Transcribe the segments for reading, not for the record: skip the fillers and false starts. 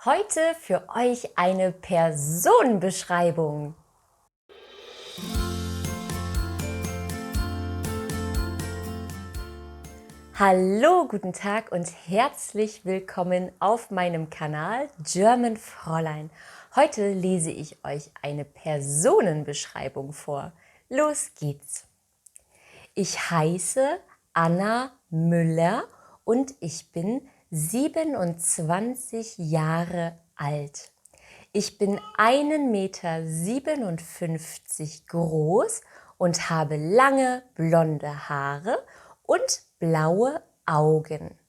Heute für euch eine Personenbeschreibung. Hallo, guten Tag und herzlich willkommen auf meinem Kanal German Fräulein. Heute lese ich euch eine Personenbeschreibung vor. Los geht's! Ich heiße Anna Müller und ich bin 27 Jahre alt. Ich bin 1,57 Meter groß und habe lange blonde Haare und blaue Augen.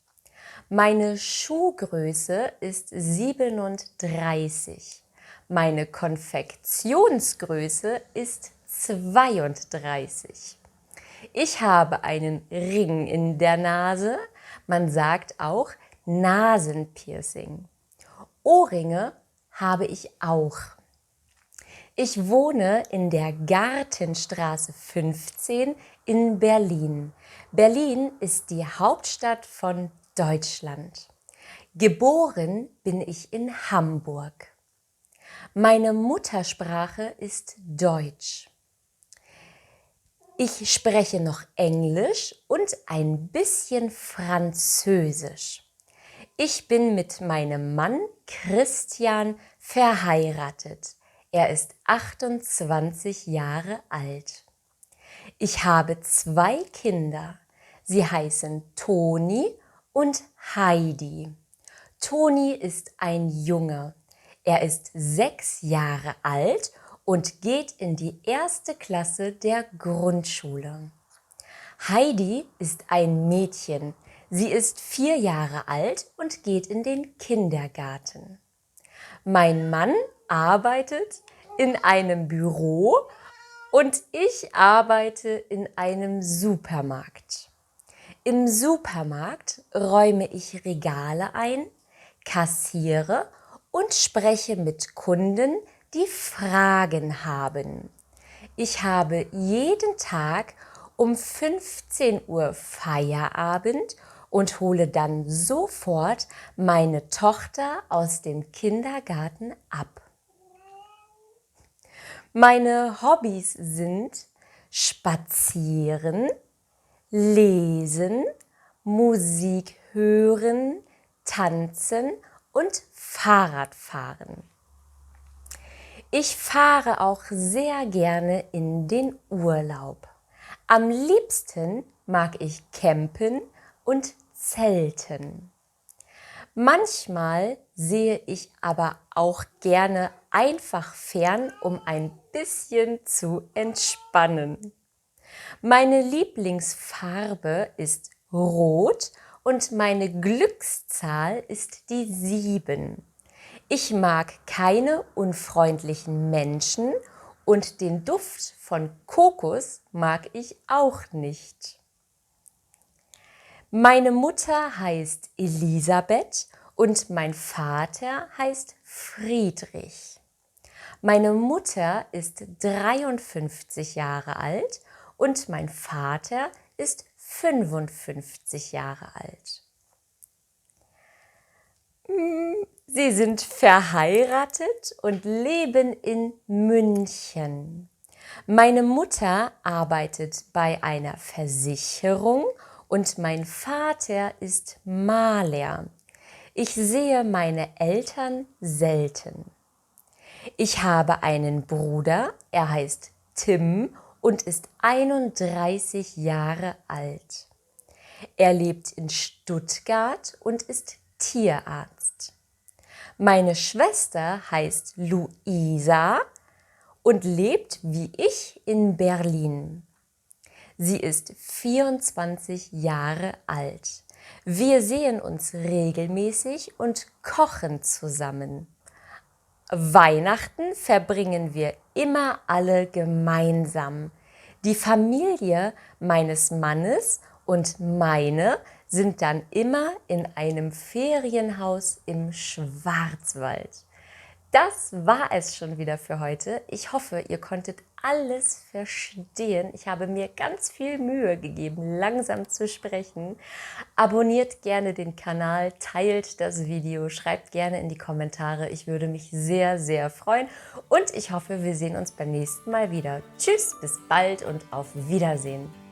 Meine Schuhgröße ist 37. Meine Konfektionsgröße ist 32. Ich habe einen Ring in der Nase, man sagt auch Nasenpiercing. Ohrringe habe ich auch. Ich wohne in der Gartenstraße 15 in Berlin. Berlin ist die Hauptstadt von Deutschland. Geboren bin ich in Hamburg. Meine Muttersprache ist Deutsch. Ich spreche noch Englisch und ein bisschen Französisch. Ich bin mit meinem Mann Christian verheiratet. Er ist 28 Jahre alt. Ich habe 2 Kinder. Sie heißen Toni und Heidi. Toni ist ein Junge. Er ist 6 Jahre alt und geht in die 1. Klasse der Grundschule. Heidi ist ein Mädchen. Sie ist 4 Jahre alt und geht in den Kindergarten. Mein Mann arbeitet in einem Büro und ich arbeite in einem Supermarkt. Im Supermarkt räume ich Regale ein, kassiere und spreche mit Kunden, die Fragen haben. Ich habe jeden Tag um 15 Uhr Feierabend und hole dann sofort meine Tochter aus dem Kindergarten ab. Meine Hobbys sind Spazieren, Lesen, Musik hören, Tanzen und Fahrradfahren. Ich fahre auch sehr gerne in den Urlaub. Am liebsten mag ich campen und zelten. Manchmal sehe ich aber auch gerne einfach fern, um ein bisschen zu entspannen. Meine Lieblingsfarbe ist Rot und meine Glückszahl ist die 7. Ich mag keine unfreundlichen Menschen und den Duft von Kokos mag ich auch nicht. Meine Mutter heißt Elisabeth und mein Vater heißt Friedrich. Meine Mutter ist 53 Jahre alt und mein Vater ist 55 Jahre alt. Sie sind verheiratet und leben in München. Meine Mutter arbeitet bei einer Versicherung und mein Vater ist Maler. Ich sehe meine Eltern selten. Ich habe einen Bruder, er heißt Tim und ist 31 Jahre alt. Er lebt in Stuttgart und ist Tierarzt. Meine Schwester heißt Luisa und lebt wie ich in Berlin. Sie ist 24 Jahre alt. Wir sehen uns regelmäßig und kochen zusammen. Weihnachten verbringen wir immer alle gemeinsam. Die Familie meines Mannes und meine sind dann immer in einem Ferienhaus im Schwarzwald. Das war es schon wieder für heute. Ich hoffe, ihr konntet alles verstehen. Ich habe mir ganz viel Mühe gegeben, langsam zu sprechen. Abonniert gerne den Kanal, teilt das Video, schreibt gerne in die Kommentare. Ich würde mich sehr, sehr freuen und ich hoffe, wir sehen uns beim nächsten Mal wieder. Tschüss, bis bald und auf Wiedersehen.